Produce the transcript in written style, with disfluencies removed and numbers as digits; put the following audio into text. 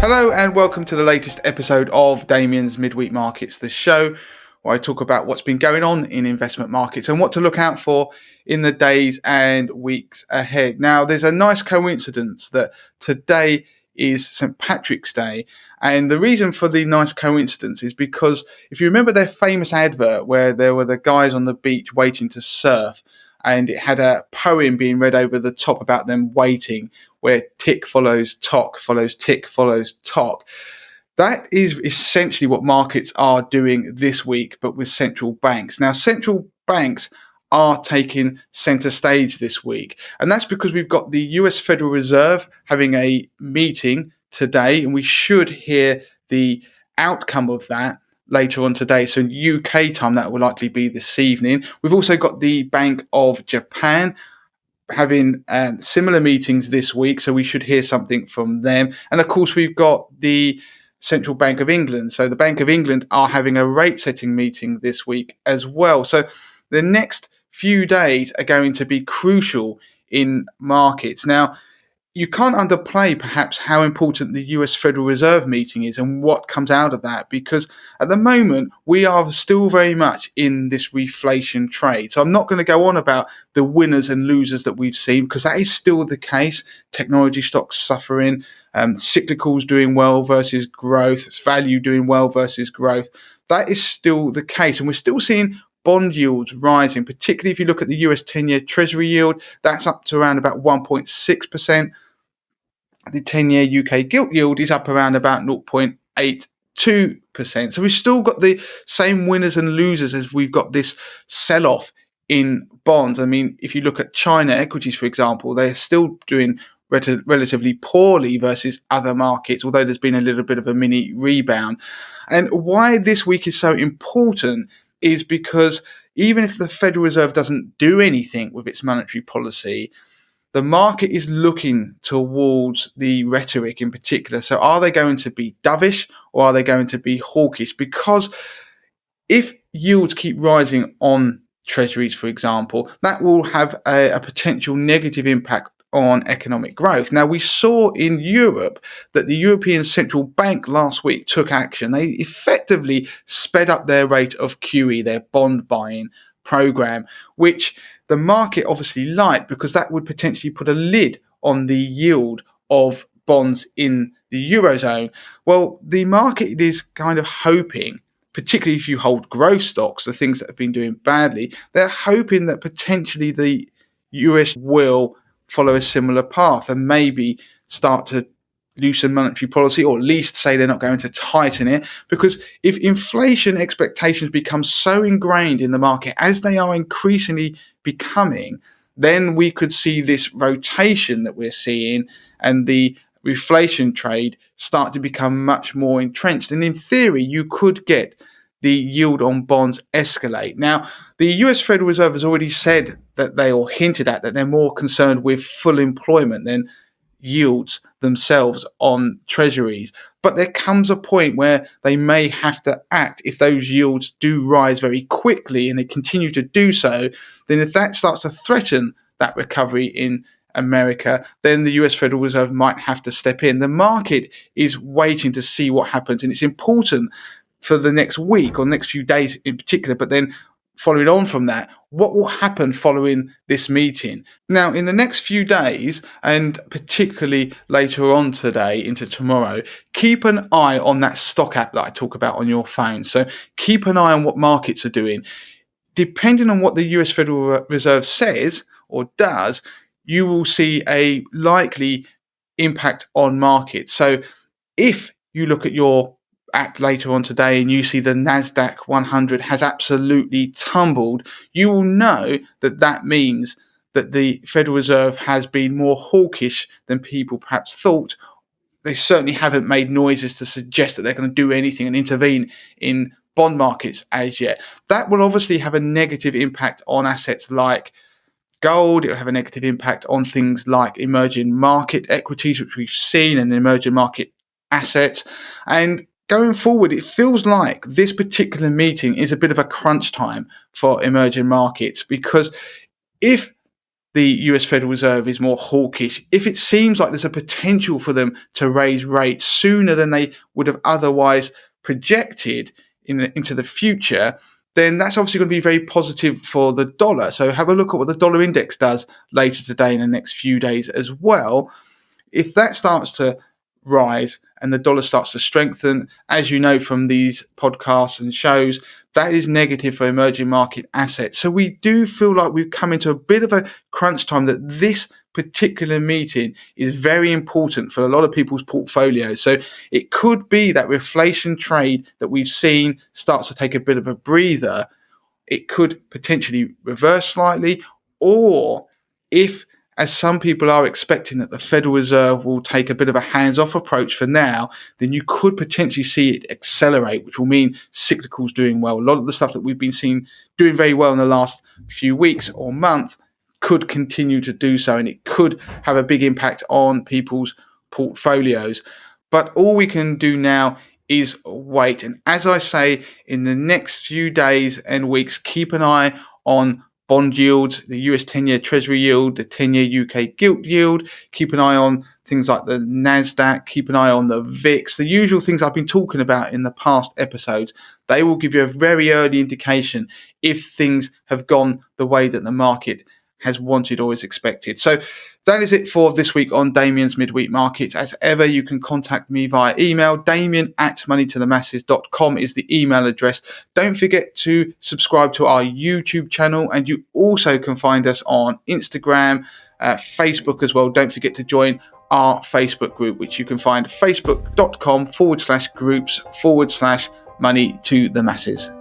Hello and welcome to the latest episode of Damien's Midweek Markets, the show where I talk about what's been going on in investment markets and what to look out for in the days and weeks ahead. Now, there's a nice coincidence that today is St. Patrick's Day, and the reason for the nice coincidence is because if you remember their famous advert where there were the guys on the beach waiting to surf, and it had a poem being read over the top about them waiting, where tick follows tock, follows tick, follows tock. That is essentially what markets are doing this week, but with central banks. Now, central banks are taking center stage this week, and that's because we've got the US Federal Reserve having a meeting today, and we should hear the outcome of that later on today. So in UK time, that will likely be this evening. We've also got the Bank of Japan having similar meetings this week, so we should hear something from them. And of course, we've got the Central Bank of England. So the Bank of England are having a rate setting meeting this week as well. So the next few days are going to be crucial in markets. Now, you can't underplay perhaps how important the US Federal Reserve meeting is and what comes out of that, because at the moment we are still very much in this reflation trade. So I'm not going to go on about the winners and losers that we've seen, because that is still the case. Technology stocks suffering, cyclicals doing well versus growth, value doing well versus growth. That is still the case, and we're still seeing bond yields rising, particularly if you look at the US 10-year Treasury yield. That's up to around about 1.6%. The 10-year UK gilt yield is up around about 0.82%. So we've still got the same winners and losers as we've got this sell-off in bonds. I mean, if you look at China equities, for example, they're still doing relatively poorly versus other markets, although there's been a little bit of a mini rebound. And why this week is so important is because even if the Federal Reserve doesn't do anything with its monetary policy, the market is looking towards the rhetoric in particular. So are they going to be dovish or are they going to be hawkish? Because if yields keep rising on treasuries, for example, that will have a potential negative impact on economic growth. Now, we saw in Europe that the European Central Bank last week took action. They effectively sped up their rate of QE, their bond buying program, which the market obviously liked, because that would potentially put a lid on the yield of bonds in the Eurozone. Well, the market is kind of hoping, particularly if you hold growth stocks, the things that have been doing badly, they're hoping that potentially the US will follow a similar path and maybe start to loosen monetary policy, or at least say they're not going to tighten it. Because if inflation expectations become so ingrained in the market, as they are increasingly becoming, then we could see this rotation that we're seeing and the reflation trade start to become much more entrenched. And in theory, you could get the yield on bonds escalate. Now, the US Federal Reserve has already said that or hinted at that they're more concerned with full employment than yields themselves on treasuries. But there comes a point where they may have to act. If those yields do rise very quickly and they continue to do so, then if that starts to threaten that recovery in America, then the US Federal Reserve might have to step in. The market is waiting to see what happens, and it's important for the next week or next few days in particular, but then following on from that, what will happen following this meeting? Now, in the next few days, and particularly later on today into tomorrow, keep an eye on that stock app that I talk about on your phone. So keep an eye on what markets are doing. Depending on what the US Federal Reserve says or does, you will see a likely impact on markets. So if you look at your app later on today and you see the NASDAQ 100 has absolutely tumbled, you will know that that means that the Federal Reserve has been more hawkish than people perhaps thought. They certainly haven't made noises to suggest that they're going to do anything and intervene in bond markets as yet. That will obviously have a negative impact on assets like gold. It'll have a negative impact on things like emerging market equities, which we've seen, and emerging market assets. And going forward, it feels like this particular meeting is a bit of a crunch time for emerging markets, because if the US Federal Reserve is more hawkish, if it seems like there's a potential for them to raise rates sooner than they would have otherwise projected into the future, then that's obviously going to be very positive for the dollar. So have a look at what the dollar index does later today in the next few days as well. If that starts to rise and the dollar starts to strengthen, as you know from these podcasts and shows, that is negative for emerging market assets. So we do feel like we've come into a bit of a crunch time, that this particular meeting is very important for a lot of people's portfolios. So it could be that reflation trade that we've seen starts to take a bit of a breather. It could potentially reverse slightly, or if, as some people are expecting, that the Federal Reserve will take a bit of a hands-off approach for now, then you could potentially see it accelerate, which will mean cyclicals doing well. A lot of the stuff that we've been seeing doing very well in the last few weeks or month could continue to do so, and it could have a big impact on people's portfolios. But all we can do now is wait. And as I say, in the next few days and weeks, keep an eye on bond yields, the US 10-year Treasury yield, the 10-year UK gilt yield. Keep an eye on things like the NASDAQ. Keep an eye on the VIX. The usual things I've been talking about in the past episodes. They will give you a very early indication if things have gone the way that the market has wanted or is expected. So that is it for this week on Damien's Midweek Markets. As ever, you can contact me via email. Damien@moneytothemasses.com is the email address. Don't forget to subscribe to our YouTube channel, and you also can find us on Instagram, Facebook as well. Don't forget to join our Facebook group, which you can find facebook.com/groups/money to the masses.